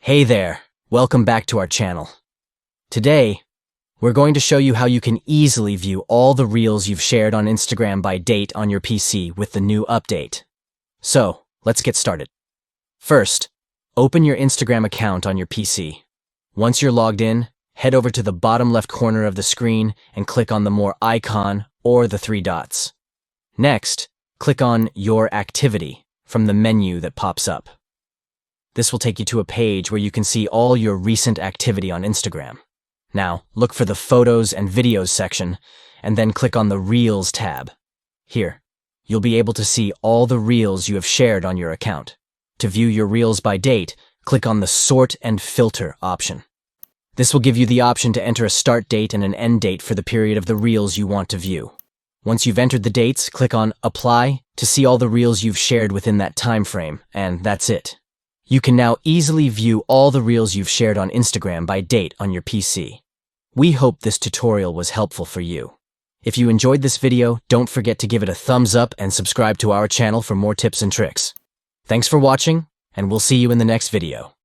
Hey there, welcome back to our channel. Today, we're going to show you how you can easily view all the reels you've shared on Instagram by date on your PC with the new update. So, let's get started. First, open your Instagram account on your PC. Once you're logged in, head over to the bottom left corner of the screen and click on the More icon or the three dots. Next, click on Your Activity from the menu that pops up. This will take you to a page where you can see all your recent activity on Instagram. Now, look for the Photos and Videos section, and then click on the Reels tab. Here, you'll be able to see all the reels you have shared on your account. To view your reels by date, click on the Sort and Filter option. This will give you the option to enter a start date and an end date for the period of the reels you want to view. Once you've entered the dates, click on Apply to see all the reels you've shared within that time frame, and that's it. You can now easily view all the reels you've shared on Instagram by date on your PC. We hope this tutorial was helpful for you. If you enjoyed this video, don't forget to give it a thumbs up and subscribe to our channel for more tips and tricks. Thanks for watching, and we'll see you in the next video.